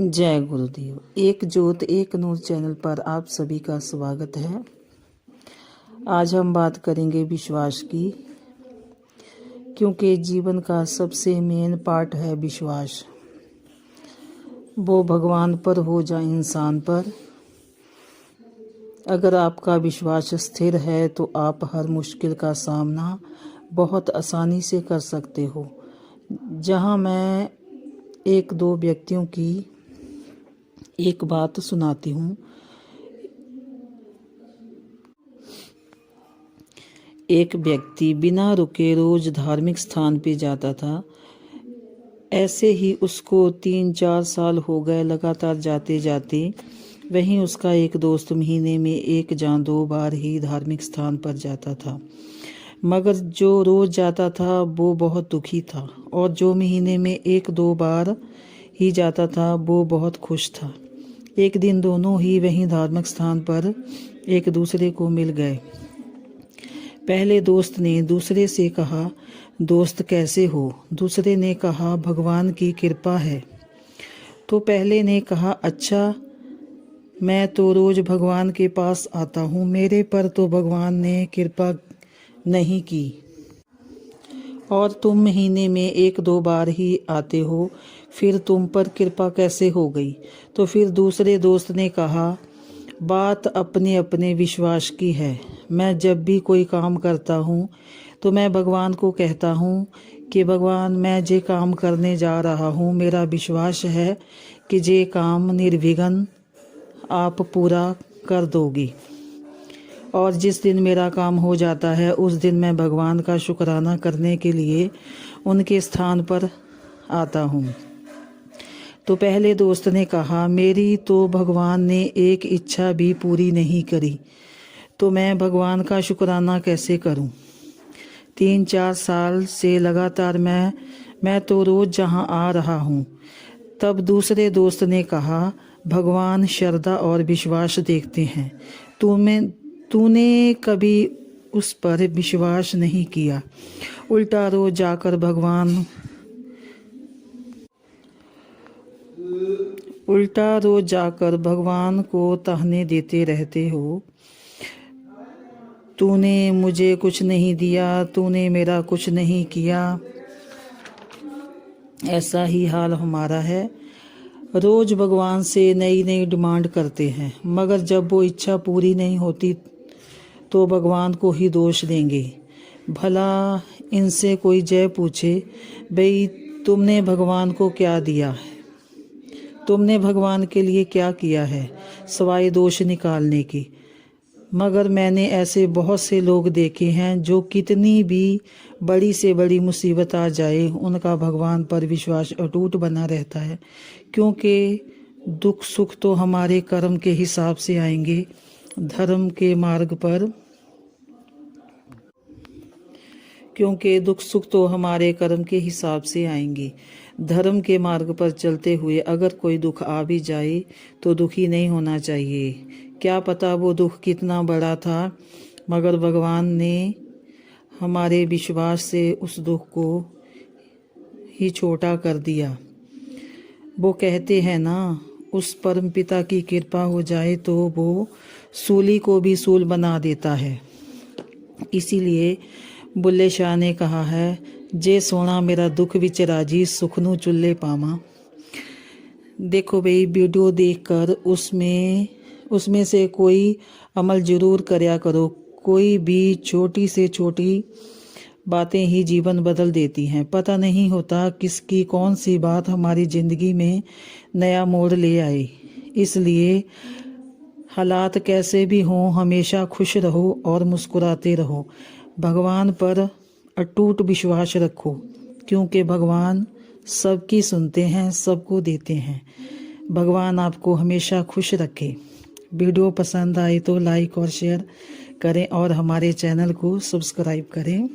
जय गुरुदेव। एक ज्योत एक नूर चैनल पर आप सभी का स्वागत है। आज हम बात करेंगे विश्वास की, क्योंकि जीवन का सबसे मेन पार्ट है विश्वास। वो भगवान पर हो या इंसान पर, अगर आपका विश्वास स्थिर है तो आप हर मुश्किल का सामना बहुत आसानी से कर सकते हो। जहाँ मैं एक दो व्यक्तियों की एक बात सुनाती हूँ। एक व्यक्ति बिना रुके रोज धार्मिक स्थान पे जाता था। ऐसे ही उसको 3-4 साल हो गए लगातार जाते जाते। वहीं उसका एक दोस्त महीने में 1 या 2 बार ही धार्मिक स्थान पर जाता था, मगर जो रोज जाता था वो बहुत दुखी था, और जो महीने में 1-2 बार ही जाता था वो बहुत खुश था। एक दिन दोनों ही वहीं धार्मिक स्थान पर एक दूसरे को मिल गए। पहले दोस्त ने दूसरे से कहा, दोस्त कैसे हो? दूसरे ने कहा, भगवान की कृपा है। तो पहले ने कहा, अच्छा, मैं तो रोज भगवान के पास आता हूँ, मेरे पर तो भगवान ने कृपा नहीं की, और तुम महीने में 1-2 बार ही आते हो, फिर तुम पर कृपा कैसे हो गई? तो फिर दूसरे दोस्त ने कहा, बात अपने अपने विश्वास की है। मैं जब भी कोई काम करता हूँ तो मैं भगवान को कहता हूँ कि भगवान, मैं जे काम करने जा रहा हूँ, मेरा विश्वास है कि जे काम निर्विघ्न आप पूरा कर दोगी। और जिस दिन मेरा काम हो जाता है उस दिन मैं भगवान का शुक्राना करने के लिए उनके स्थान पर आता हूँ। तो पहले दोस्त ने कहा, मेरी तो भगवान ने एक इच्छा भी पूरी नहीं करी, तो मैं भगवान का शुक्राना कैसे करूं? 3-4 साल से लगातार मैं तो रोज जहां आ रहा हूं। तब दूसरे दोस्त ने कहा, भगवान श्रद्धा और विश्वास देखते हैं, तूने कभी उस पर विश्वास नहीं किया, उल्टा रोज जाकर भगवान को ताहने देते रहते हो। तूने मुझे कुछ नहीं दिया, तूने मेरा कुछ नहीं किया। ऐसा ही हाल हमारा है। रोज भगवान से नई नई डिमांड करते हैं, मगर जब वो इच्छा पूरी नहीं होती तो भगवान को ही दोष देंगे। भला इनसे कोई जय पूछे, भाई तुमने भगवान को क्या दिया है? तुमने भगवान के लिए क्या किया है सिवाय दोष निकालने की? मगर मैंने ऐसे बहुत से लोग देखे हैं जो कितनी भी बड़ी से बड़ी मुसीबत आ जाए उनका भगवान पर विश्वास अटूट बना रहता है, क्योंकि दुख सुख तो हमारे कर्म के हिसाब से आएंगे। धर्म के मार्ग पर क्योंकि दुख सुख तो हमारे कर्म के हिसाब से आएंगे। धर्म के मार्ग पर चलते हुए अगर कोई दुख आ भी जाए तो दुखी नहीं होना चाहिए। क्या पता वो दुख कितना बड़ा था, मगर भगवान ने हमारे विश्वास से उस दुख को ही छोटा कर दिया। वो कहते हैं ना, उस परम पिता की कृपा हो जाए तो वो सूली को भी सूल बना देता है। इसीलिए बुल्ले शाह ने कहा है, जे सोना मेरा दुख विच राजी, सुख नू चुल्ले पावा। देखो भाई, वीडियो देखकर उसमें से कोई अमल जरूर करया करो। कोई भी छोटी से छोटी बातें ही जीवन बदल देती हैं। पता नहीं होता किसकी कौन सी बात हमारी ज़िंदगी में नया मोड़ ले आए। इसलिए हालात कैसे भी हों, हमेशा खुश रहो और मुस्कुराते रहो। भगवान पर अटूट विश्वास रखो, क्योंकि भगवान सबकी सुनते हैं, सबको देते हैं। भगवान आपको हमेशा खुश रखे। वीडियो पसंद आए तो लाइक और शेयर करें और हमारे चैनल को सब्सक्राइब करें।